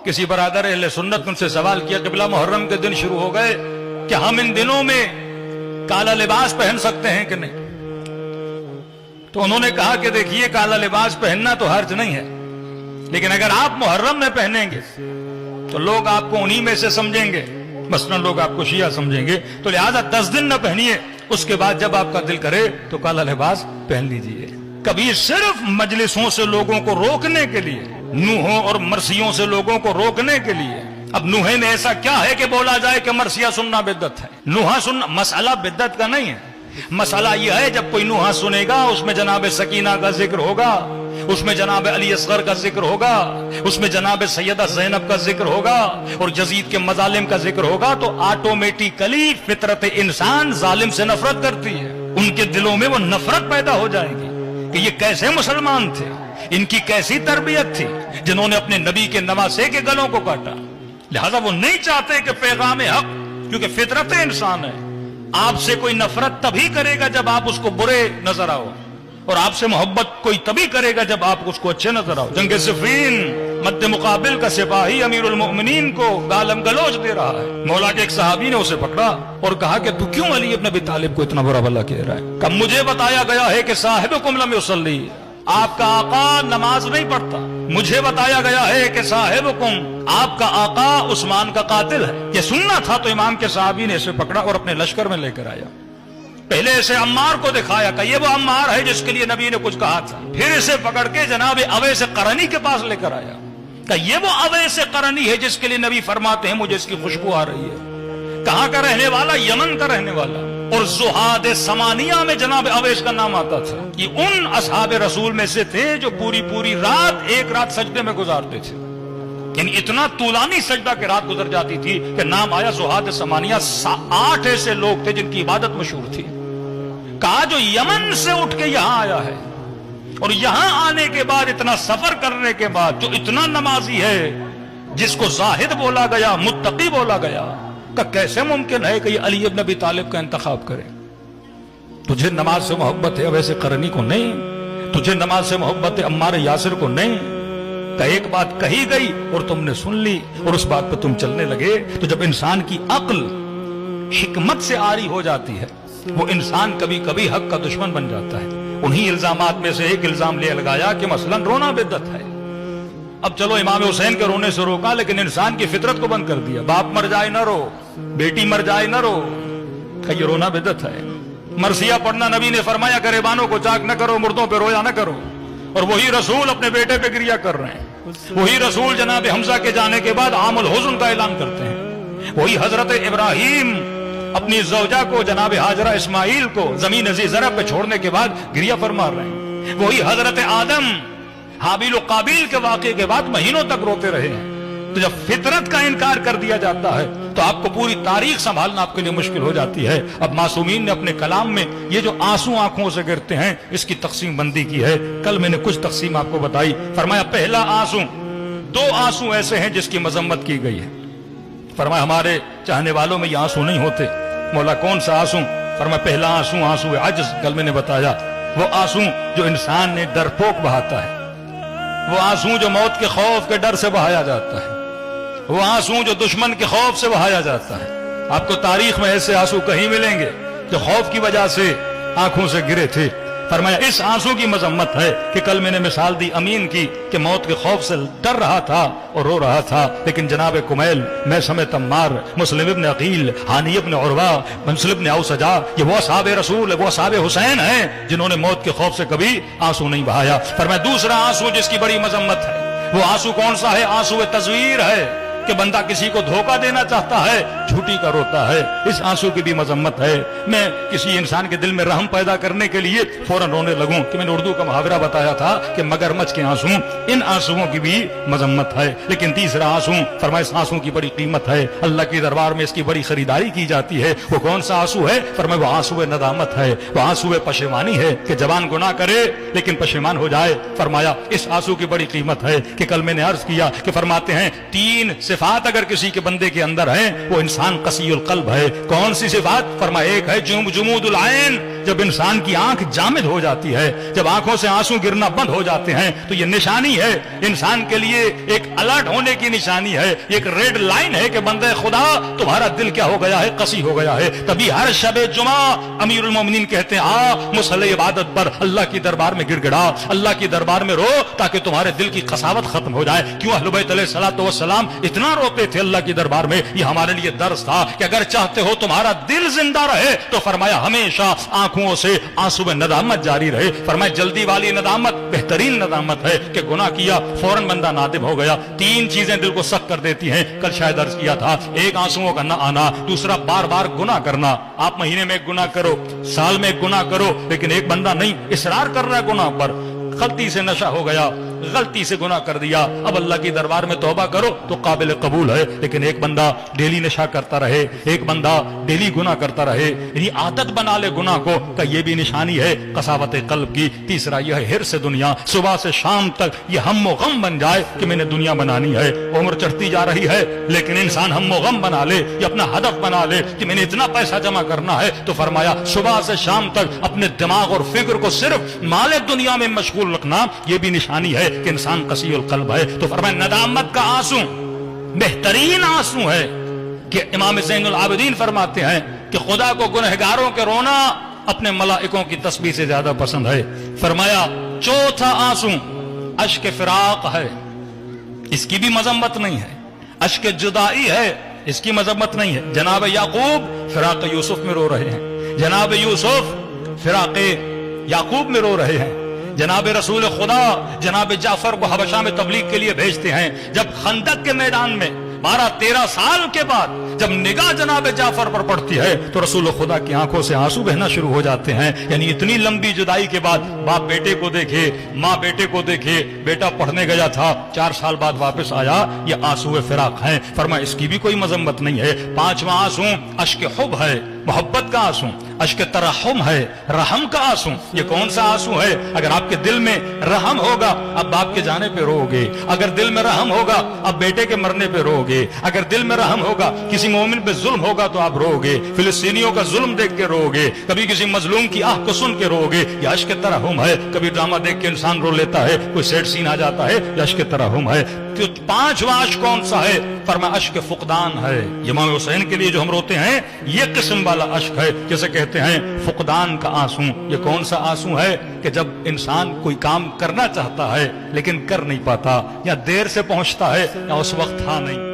کسی برادر اہل سنت نے ان سے سوال کیا کہ بلا محرم کے دن شروع ہو گئے، کیا ہم ان دنوں میں کالا لباس پہن سکتے ہیں کہ نہیں؟ تو انہوں نے کہا کہ دیکھیے کالا لباس پہننا تو حرج نہیں ہے، لیکن اگر آپ محرم میں پہنیں گے تو لوگ آپ کو انہی میں سے سمجھیں گے، مثلا لوگ آپ کو شیعہ سمجھیں گے، تو لہذا 10 دن نہ پہنیے، اس کے بعد جب آپ کا دل کرے تو کالا لباس پہن لیجئے۔ کبھی صرف مجلسوں سے لوگوں کو روکنے کے لیے، نوحوں اور مرثیوں سے لوگوں کو روکنے کے لیے، اب نوحے میں ایسا کیا ہے کہ بولا جائے کہ مرثیہ سننا بدعت ہے؟ نوحہ سننا مسئلہ بدعت کا نہیں ہے، مسئلہ یہ ہے جب کوئی نوحہ سنے گا اس میں جناب سکینہ کا ذکر ہوگا، اس میں جناب علی اصغر کا ذکر ہوگا، اس میں جناب سیدہ زینب کا ذکر ہوگا اور یزید کے مظالم کا ذکر ہوگا، تو آٹومیٹیکلی فطرت انسان ظالم سے نفرت کرتی ہے، ان کے دلوں میں وہ نفرت پیدا ہو جائے گی کہ یہ کیسے مسلمان تھے، ان کی کیسی تربیت تھی جنہوں نے اپنے نبی کے نواسے کے گلوں کو کاٹا۔ لہذا وہ نہیں چاہتے کہ پیغام حق، کیونکہ فطرت انسان ہے، آپ سے کوئی نفرت تبھی کرے گا جب آپ اس کو برے نظر آؤ، اور آپ سے محبت کوئی تبھی کرے گا جب آپ اس کو اچھے نظر آؤ۔ جنگ صفین مد مقابل کا سپاہی امیر المؤمنین کو گالم گلوچ دے رہا ہے، مولا کے ایک صحابی نے اسے پکڑا اور کہا کہ تو کیوں علی ابن ابی طالب کو اتنا برا بھلا کہہ رہا ہے؟ کہ مجھے بتایا گیا ہے کہ صاحبکم لم یصلی، آپ کا آقا نماز نہیں پڑھتا، مجھے بتایا گیا ہے کہ صاحبکم، آپ کا آقا عثمان کا قاتل ہے۔ یہ سننا تھا تو امام کے صحابی نے اسے پکڑا اور اپنے لشکر میں لے کر آیا، پہلے اسے عمار کو دکھایا کہ یہ وہ عمار ہے جس کے لیے نبی نے کچھ کہا تھا، پھر اسے پکڑ کے جناب اویس قرنی کے پاس لے کر آیا کہ یہ وہ اویس قرنی ہے جس کے لیے نبی فرماتے ہیں مجھے اس کی خوشبو آ رہی ہے۔ کہاں کا رہنے والا؟ یمن کا رہنے والا، اور زہاد سمانیہ میں جناب اویس کا نام آتا تھا۔ یہ ان اصحاب رسول میں سے تھے جو پوری رات ایک رات سجدے میں گزارتے تھے، یعنی اتنا طولانی سجدہ کہ رات گزر جاتی تھی کہ نام آیا زہاد سمانیہ۔ 8 ایسے لوگ تھے جن کی عبادت مشہور تھی۔ کہا جو یمن سے اٹھ کے یہاں آیا ہے اور یہاں آنے کے بعد اتنا سفر کرنے کے بعد جو اتنا نمازی ہے، جس کو زاہد بولا گیا، متقی بولا گیا، کہ کیسے ممکن ہے کہ یہ علی ابن ابی طالب کا انتخاب کرے؟ تجھے نماز سے محبت ہے ویسے قرنی کو نہیں، تجھے نماز سے محبت ہے عمار یاسر کو نہیں، کہ ایک بات کہی گئی اور تم نے سن لی اور اس بات پہ تم چلنے لگے۔ تو جب انسان کی عقل حکمت سے عاری ہو جاتی ہے، وہ انسان کبھی کبھی حق کا دشمن بن جاتا ہے۔ انہی الزامات میں سے ایک الزام لے لگایا کہ مثلا رونا بدعت ہے۔ اب چلو امام حسین کے رونے سے روکا، لیکن انسان کی فطرت کو بند کر دیا، باپ مر جائے نہ رو، بیٹی مر جائے نہ رو، کہ یہ رونا بدعت ہے۔ مرثیہ پڑھنا نبی نے فرمایا گریبانوں کو چاک نہ کرو، مردوں پہ رویا نہ کرو، اور وہی رسول اپنے بیٹے پہ گریا کر رہے ہیں، وہی رسول جناب حمزہ کے جانے کے بعد عام الحزن کا اعلان کرتے ہیں، وہی حضرت ابراہیم اپنی زوجہ کو جناب ہاجرہ اسماعیل کو زمین ذی زرع پہ چھوڑنے کے بعد گریہ فرما رہے ہیں، وہی حضرت آدم حابیل و قابیل کے واقعے کے بعد مہینوں تک روتے رہے ہیں۔ تو جب فطرت کا انکار کر دیا جاتا ہے تو آپ کو پوری تاریخ سنبھالنا آپ کے لیے مشکل ہو جاتی ہے۔ اب معصومین نے اپنے کلام میں یہ جو آنسو آنکھوں سے گرتے ہیں اس کی تقسیم بندی کی ہے۔ کل میں نے کچھ تقسیم آپ کو بتائی، فرمایا پہلا آنسو، 2 آنسو ایسے ہیں جس کی مذمت کی گئی ہے۔ فرمایا ہمارے چاہنے والوں میں یہ آنسو نہیں ہوتے۔ مولا کون سا آنسو؟ فرمایا پہلا آنسو آنسو عجز، کل میں نے بتایا، وہ آنسو جو انسان نے ڈرپوک بہاتا ہے، وہ آنسو جو موت کے خوف کے ڈر سے بہایا جاتا ہے، وہ آنسو جو دشمن کے خوف سے بہایا جاتا ہے۔ آپ کو تاریخ میں ایسے آنسو کہیں ملیں گے جو خوف کی وجہ سے آنکھوں سے گرے تھے۔ فرمایا اس آنسو کی مذمت ہے کہ کل میں نے مثال دی امین کی کہ موت کے خوف سے ڈر رہا تھا اور رو رہا تھا، لیکن جناب کمیل، میں سمیت عمار، مسلم ابن عقیل، ہانی ابن عروہ، منصل ابن اوسجا، یہ وہ اصحاب رسول، وہ اصحاب حسین ہیں جنہوں نے موت کے خوف سے کبھی آنسو نہیں بہایا۔ فرمایا دوسرا آنسو جس کی بڑی مذمت ہے، وہ آنسو کون سا ہے؟ آنسو تزویر ہے، کہ بندہ کسی کو دھوکہ دینا چاہتا ہے، جھوٹی کا روتا ہے، اس آنسو کی بھی مذمت ہے۔ میں کسی انسان کے دل میں رحم پیدا کرنے کے لیے فوراً رونے لگوں کہ میں نے اردو کا محاورہ بتایا تھا کہ مگرمچھ کے آنسو، ان آنسوؤں کی بھی مذمت ہے۔ لیکن تیسرا آنسو، فرمایا اس آنسو کی بڑی قیمت ہے، اللہ کے دربار میں اس کی بڑی خریداری کی جاتی ہے۔ وہ کون سا آنسو ہے؟ فرمایا وہ آنسو ندامت ہے، وہ آنسو پشیمانی ہے کہ جوان گناہ کرے لیکن پشیمان ہو جائے۔ فرمایا اس آنسو کی بڑی قیمت ہے کہ کل میں نے عرض کیا کہ فرماتے ہیں 3 صفات اگر کسی کے بندے کے اندر ہیں وہ انسان قسی القلب ہے۔ کون سی صفات؟ فرمایا ایک ہے جمود العین، جب انسان کی آنکھ جامد ہو جاتی ہے، جب آنکھوں سے آنسو گرنا بند ہو جاتے ہیں، تو یہ نشانی ہے انسان کے لیے، ایک الرٹ ہونے کی نشانی ہے، ایک ریڈ لائن ہے کہ بندے خدا تمہارا دل کیا ہو گیا ہے، قسی ہو گیا ہے۔ تبھی ہر شب جمعہ امیر المومنین کہتے ہیں مصلی عبادت پر اللہ کی دربار میں گڑ گڑا، اللہ کی دربار میں رو، تاکہ تمہارے دل کی قساوت ختم ہو جائے۔ کیوں اہل بیت علیہ الصلوۃ والسلام اتنا روتے تھے اللہ کی دربار میں؟ یہ ہمارے لیے درس تھا کہ اگر چاہتے ہو تمہارا دل زندہ رہے تو فرمایا ہمیشہ آنکھوں سے آنسو میں ندامت جاری رہے۔ فرمایا جلدی والی ندامت بہترین ندامت ہے کہ گناہ کیا فوراً بندہ نادم ہو گیا۔ تین چیزیں دل کو سخت کر دیتی ہیں، کل شاید عرض کیا تھا، ایک آنسوؤں کا نہ آنا، دوسرا بار بار گناہ کرنا۔ آپ مہینے میں ایک گناہ کرو، سال میں ایک گناہ کرو، لیکن ایک بندہ نہیں اصرار کر رہا ہے گناہ پر، غلطی سے نشہ ہو گیا، غلطی سے گناہ کر دیا، اب اللہ کی دربار میں توبہ کرو تو قابل قبول ہے، لیکن ایک بندہ ڈیلی نشہ کرتا رہے، ایک بندہ ڈیلی گناہ کرتا رہے، یعنی عادت بنا لے گناہ کو، کہ یہ بھی نشانی ہے قساوت قلب کی۔ تیسرا یہ ہے حرص دنیا، صبح سے شام تک یہ ہم و غم بن جائے کہ میں نے دنیا بنانی ہے۔ عمر چڑھتی جا رہی ہے لیکن انسان ہم و غم بنا لے، یہ اپنا ہدف بنا لے کہ میں نے اتنا پیسہ جمع کرنا ہے، تو فرمایا صبح سے شام تک اپنے دماغ اور فکر کو صرف مال دنیا میں مشغول رکھنا، یہ بھی نشانی ہے کہ انسان قسی القلب ہے۔ تو فرمایا ندامت کا آنسو بہترین آنسو ہے، کہ امام زین العابدین فرماتے ہیں کہ خدا کو گنہگاروں کے رونا اپنے ملائکوں کی تسبیح سے زیادہ پسند ہے۔ فرمایا چوتھا آنسو اشک فراق ہے، اس کی بھی مذمت نہیں ہے، اشک جدائی ہے، اس کی مذمت نہیں ہے۔ جناب یعقوب فراق یوسف میں رو رہے ہیں، جناب یوسف فراق یعقوب میں رو رہے ہیں، جناب رسول خدا جناب جعفر کو حبشہ میں تبلیغ کے لیے بھیجتے ہیں، جب خندق کے میدان میں 12-13 سال کے بعد جب نگاہ جناب جعفر پر پڑتی ہے تو رسول خدا کی آنکھوں سے آنسو بہنا شروع ہو جاتے ہیں۔ یعنی اتنی لمبی جدائی کے بعد باپ بیٹے کو دیکھے، ماں بیٹے کو دیکھے، بیٹا پڑھنے گیا تھا 4 سال بعد واپس آیا، یہ آنسو فراق ہیں۔ فرمایا اس کی بھی کوئی مذمت نہیں ہے۔ پانچواں آنسو اشک حب ہے، محبت کا آنسو، اشک ترحم ہے، رحم کا آنسو۔ یہ کون سا آنسو ہے؟ اگر آپ کے دل میں رحم ہوگا اب باپ کے جانے پہ رو گے، اگر دل میں رحم ہوگا اب بیٹے کے مرنے پہ رو گے، اگر دل میں رحم ہوگا کسی مومن پہ ظلم ہوگا تو آپ رو گے، فلسطینیوں کا ظلم دیکھ کے رو گے، کبھی کسی مظلوم کی آہ کو سن کے رو گے، یہ اشک ترحم ہے۔ کبھی ڈرامہ دیکھ کے انسان رو لیتا ہے، کوئی سیڈ سین آ جاتا ہے، یہ اشک ترحم ہے۔ تو پانچواں اشک کون سا ہے؟ فرمایا اشک فقدان ہے۔ امام حسین کے لیے جو ہم روتے ہیں یہ قسم والا اشک ہے، جسے کہتے ہیں فقدان کا آنسو۔ یہ کون سا آنسو ہے؟ کہ جب انسان کوئی کام کرنا چاہتا ہے لیکن کر نہیں پاتا، یا دیر سے پہنچتا ہے یا اس وقت تھا نہیں۔